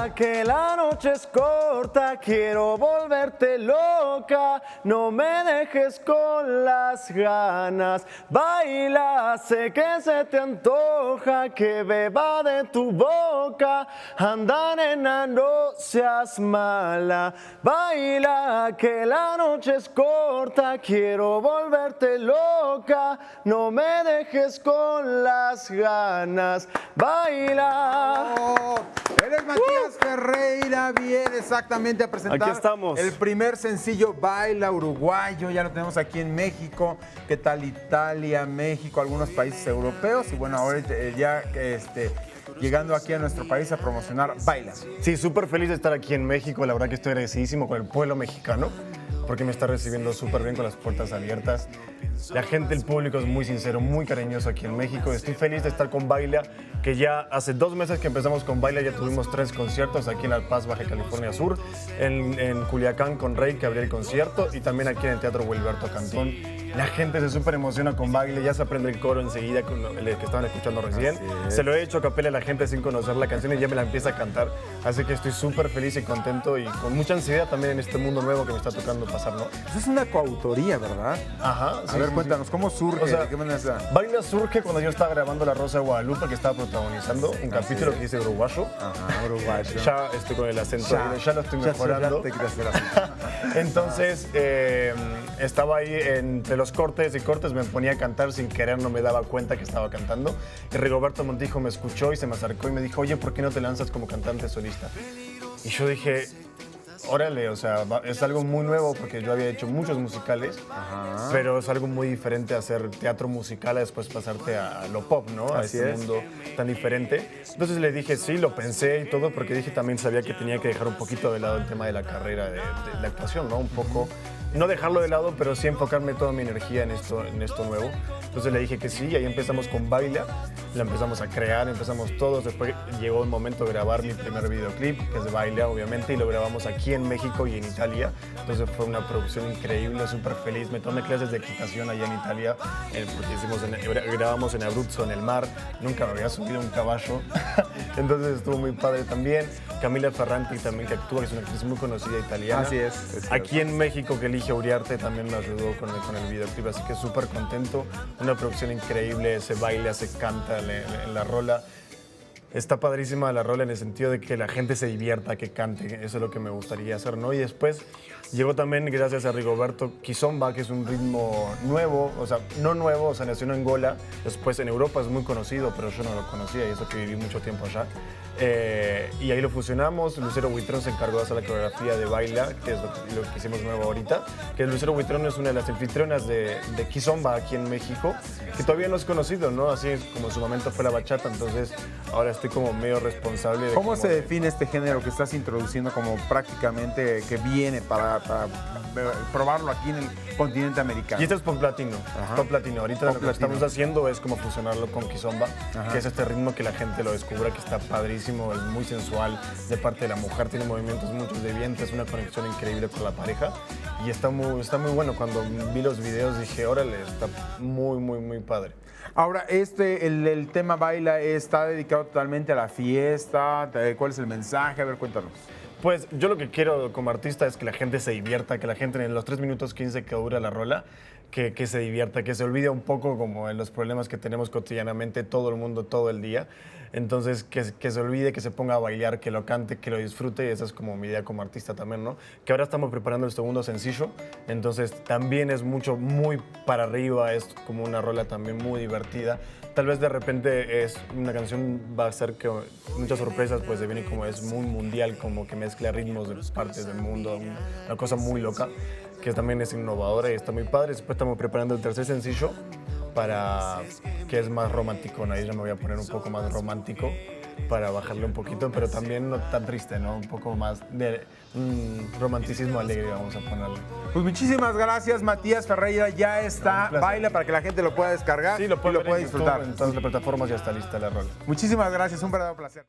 Baila, que la noche es corta, quiero volverte loca, no me dejes con las ganas. Baila, sé que se te antoja, que beba de tu boca. Anda, nena, no seas mala. Baila, que la noche es corta, quiero volverte loca, no me dejes con las ganas. Baila. Él es Matías Ferreira, viene exactamente a presentar Aquí estamos. el primer sencillo Baila Uruguayo, ya lo tenemos aquí en México. ¿Qué tal Italia, México, algunos países europeos? Y bueno, ahora ya llegando aquí a nuestro país a promocionar Baila. Sí, súper feliz de estar aquí en México, la verdad que estoy agradecidísimo con el pueblo mexicano, porque me está recibiendo súper bien con las puertas abiertas. La gente, el público es muy sincero, muy cariñoso aquí en México. Estoy feliz de estar con Baila, que ya hace 2 meses que empezamos con Baila, ya tuvimos 3 conciertos aquí en La Paz, Baja California Sur, en Culiacán con Rey, que abrió el concierto, y también aquí en el Teatro Wilberto Cantón. La gente se súper emociona con Baila, ya se aprende el coro enseguida, con el que estaban escuchando recién. Se lo he hecho a capela a la gente sin conocer la canción y ya me la empieza a cantar. Así que estoy súper feliz y contento y con mucha ansiedad también en este mundo nuevo que me está tocando pasar, ¿no? Eso es una coautoría, ¿verdad? Ajá. A ver, cuéntanos, ¿cómo surge? O sea, ¿De qué manera está? Baila surge cuando yo estaba grabando La Rosa de Guadalupe, que estaba protagonizando un capítulo que dice uruguayo. Ajá, uruguayo. Ya estoy con el acento, ya lo estoy mejorando. Ya te quitas el acento. Entonces, estaba ahí entre los cortes y cortes, me ponía a cantar sin querer, no me daba cuenta que estaba cantando. Y Rigoberto Montijo me escuchó y se me acercó y me dijo, oye, ¿por qué no te lanzas como cantante solista? Y yo dije, órale, o sea, es algo muy nuevo porque yo había hecho muchos musicales, pero es algo muy diferente hacer teatro musical a después pasarte a lo pop, ¿no? A ese mundo tan diferente. Entonces le dije sí, lo pensé y todo porque dije también sabía que tenía que dejar un poquito de lado el tema de la carrera de la actuación, ¿no? Un poco, no dejarlo de lado, pero sí enfocarme toda mi energía en esto nuevo. Entonces le dije que sí y ahí empezamos con Baila, la empezamos a crear, empezamos todos. Después llegó el momento de grabar mi primer videoclip, que es de Baila, obviamente, y lo grabamos aquí en México y en Italia. Entonces fue una producción increíble, súper feliz. Me tomé clases de equitación allá en Italia, porque grabamos en Abruzzo, en el mar. Nunca me había subido un caballo, entonces estuvo muy padre también. Camila Ferranti también, que actúa, que es una actriz muy conocida italiana. Así es. Aquí en México, que elige Uriarte, también me ayudó con el videoclip, así que súper contento. Una producción increíble, se baila, se canta en la rola. Está padrísima la rola en el sentido de que la gente se divierta, que cante, eso es lo que me gustaría hacer, ¿no? Y después llegó también, gracias a Rigoberto, Kizomba, que es un ritmo nuevo, o sea, no nuevo, o sea, nació en Angola, después en Europa es muy conocido, pero yo no lo conocía y eso que viví mucho tiempo allá. Y ahí lo fusionamos, Lucero Buitrón se encargó de hacer la coreografía de Baila, que es lo que hicimos nuevo ahorita, que Lucero Buitrón es una de las anfitrionas de Kizomba aquí en México, que todavía no es conocido, ¿no? Así como en su momento fue la bachata, entonces ahora estoy como medio responsable de ¿Cómo se define este género que estás introduciendo como prácticamente que viene para probarlo aquí en el continente americano? Y este es pop latino, pop latino. Ahorita lo que estamos haciendo es como fusionarlo con Kizomba, que es este ritmo que la gente lo descubra, que está padrísimo, es muy sensual, de parte de la mujer, tiene movimientos muchos de viento, es una conexión increíble con la pareja y está muy bueno. Cuando vi los videos dije, órale, está muy padre. Ahora, el tema Baila está dedicado totalmente a la fiesta. ¿Cuál es el mensaje? A ver, cuéntanos. Pues yo lo que quiero como artista es que la gente se divierta, que la gente en los 3 minutos 15 que dura la rola, que se divierta, que se olvide un poco como en los problemas que tenemos cotidianamente todo el mundo, todo el día. Entonces, que se olvide, que se ponga a bailar, que lo cante, que lo disfrute, y esa es como mi idea como artista también, ¿no? Que ahora estamos preparando el segundo sencillo, entonces también es muy para arriba, es como una rola también muy divertida. Tal vez de repente es una canción, va a ser que muchas sorpresas, pues se viene como es muy mundial, como que mezcla ritmos de partes del mundo, una cosa muy loca, que también es innovadora y está muy padre. Después estamos preparando el tercer sencillo, que es más romántico, ¿no? Ahí ya me voy a poner un poco más romántico para bajarle un poquito, pero también no tan triste, ¿no? Un poco más de romanticismo alegre, vamos a ponerle. Pues muchísimas gracias, Matías Ferreira. Ya está Baila para que la gente lo pueda descargar Sí, lo puede disfrutar. En todas las plataformas ya está lista la rola. Muchísimas gracias, un verdadero placer.